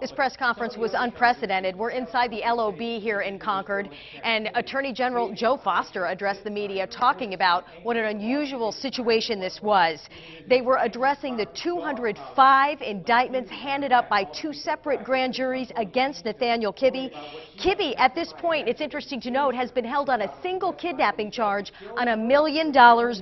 This press conference was unprecedented. We're inside the LOB here in Concord, and Attorney General Joe Foster addressed the media talking about what an unusual situation this was. They were addressing the 205 indictments handed up by two separate grand juries against Nathaniel Kibbe. Kibbe, at this point, it's interesting to note, has been held on a single kidnapping charge on $1 million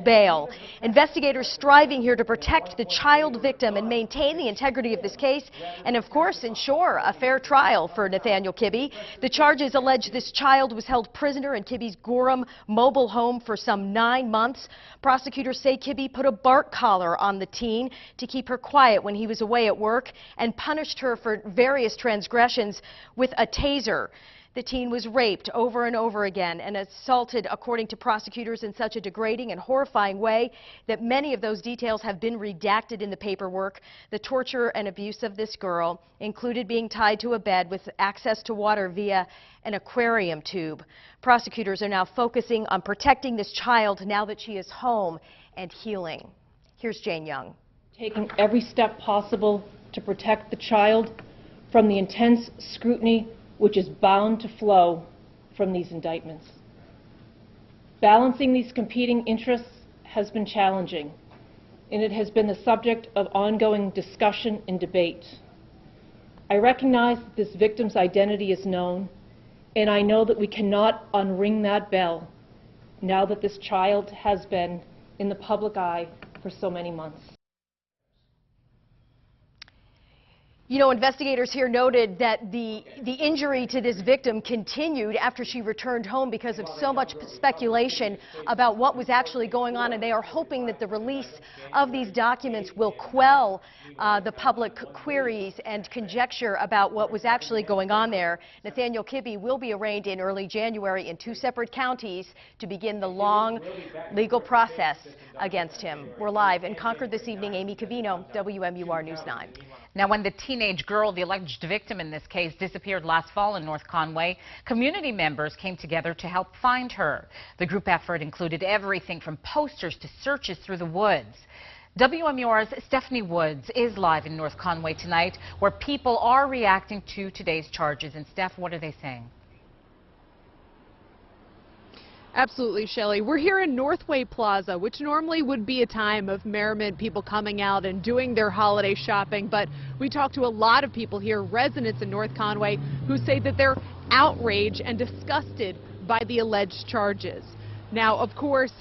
bail. Investigators striving here to protect the child victim and maintain the integrity of this case, and of course ensure a fair trial for Nathaniel Kibbe. The charges allege this child was held prisoner in Kibbe's Gorham mobile home for some 9 months. Prosecutors say Kibbe put a bark collar on the teen to keep her quiet when he was away at work and punished her for various transgressions with a taser. The teen was raped over and over again and assaulted, according to prosecutors, in such a degrading and horrifying way that many of those details have been redacted in the paperwork. The torture and abuse of this girl included being tied to a bed with access to water via an aquarium tube. Prosecutors are now focusing on protecting this child now that she is home and healing. Here's Jane Young. Taking every step possible to protect the child from the intense scrutiny which is bound to flow from these indictments. Balancing these competing interests has been challenging, and it has been the subject of ongoing discussion and debate. I recognize that this victim's identity is known, and I know that we cannot unring that bell now that this child has been in the public eye for so many months. You know, investigators here noted that the injury to this victim continued after she returned home because of so much speculation about what was actually going on, and they are hoping that the release of these documents will quell the public queries and conjecture about what was actually going on there. Nathaniel Kibbe will be arraigned in early January in 2 separate counties to begin the long legal process against him. We're live in Concord this evening. Amy Cavino, WMUR News 9. Now, when the teenage girl, the alleged victim in this case, disappeared last fall in North Conway, community members came together to help find her. The group effort included everything from posters to searches through the woods. WMUR's Stephanie Woods is live in North Conway tonight, where people are reacting to today's charges. And Steph, what are they saying? Absolutely, Shelley. We're here in Northway Plaza, which normally would be a time of merriment, people coming out and doing their holiday shopping. But we talked to a lot of people here, residents in North Conway, who say that they're outraged and disgusted by the alleged charges. Now, of course,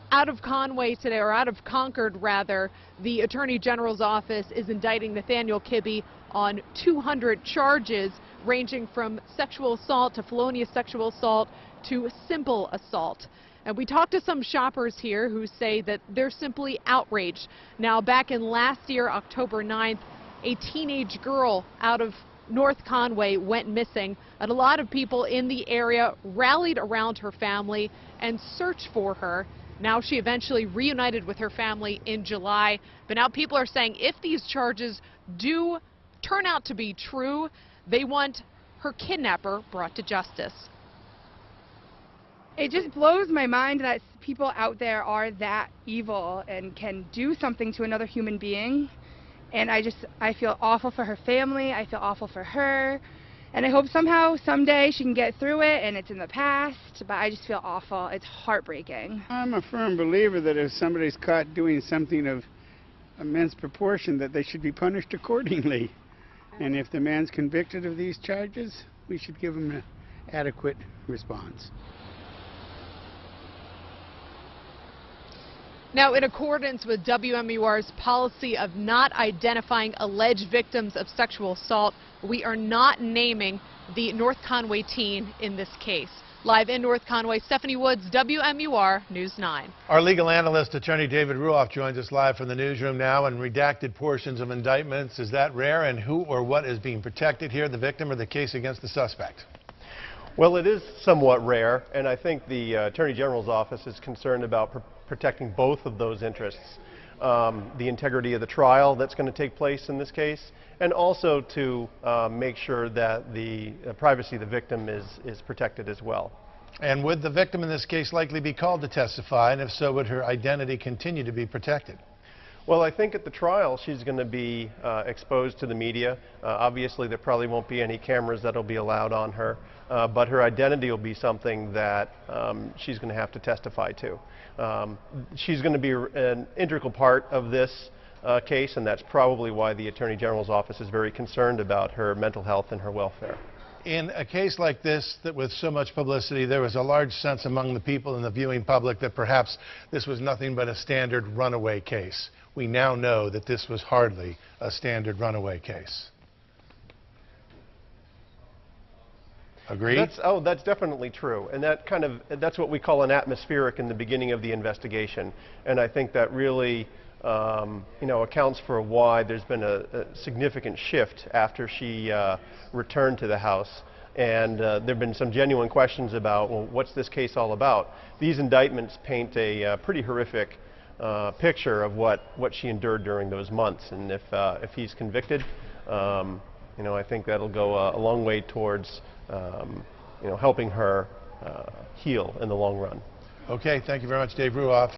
out of Conway today, or out of Concord rather, the Attorney General's office is indicting Nathaniel Kibbe on 200 charges ranging from sexual assault to felonious sexual assault to simple assault. And we talked to some shoppers here who say that they're simply outraged. Now, back in last year, October 9th, a teenage girl out of North Conway went missing, and a lot of people in the area rallied around her family and searched for her. Now she eventually reunited with her family in July, but now people are saying if these charges do turn out to be true, they want her kidnapper brought to justice. It just blows my mind that people out there are that evil and can do something to another human being. And I feel awful for her family, I feel awful for her, and I hope somehow, someday she can get through it and it's in the past, but I just feel awful. It's heartbreaking. I'm a firm believer that if somebody's caught doing something of immense proportion, that they should be punished accordingly. And if the man's convicted of these charges, we should give him an adequate response. Now, in accordance with WMUR's policy of not identifying alleged victims of sexual assault, we are not naming the North Conway teen in this case. Live in North Conway, Stephanie Woods, WMUR News 9. Our legal analyst, attorney David Ruoff, joins us live from the newsroom now. And redacted portions of indictments, is that rare? And who or what is being protected here, the victim or the case against the suspect? Well, it is somewhat rare, and I think the Attorney General's office is concerned about protecting both of those interests. The integrity of the trial that's going to take place in this case, and also to make sure that the privacy of the victim is protected as well. And would the victim in this case likely be called to testify, and if so, would her identity continue to be protected? Well, I think at the trial she's going to be exposed to the media. Obviously, there probably won't be any cameras that will be allowed on her, but her identity will be something that she's going to have to testify to. She's going to be an integral part of this case, and that's probably why the Attorney General's office is very concerned about her mental health and her welfare. In a case like this, that with so much publicity, there was a large sense among the people in the viewing public that perhaps this was nothing but a standard runaway case. We now know that this was hardly a standard runaway case. Agree? That's definitely true, and that's what we call an atmospheric in the beginning of the investigation, and I think that really accounts for why there's been a significant shift after she returned to the house. And there have been some genuine questions about, well, what's this case all about? These indictments paint a pretty horrific picture of what she endured during those months. And if he's convicted, I think that'll go a long way towards helping her heal in the long run. Okay, thank you very much, Dave Ruoff.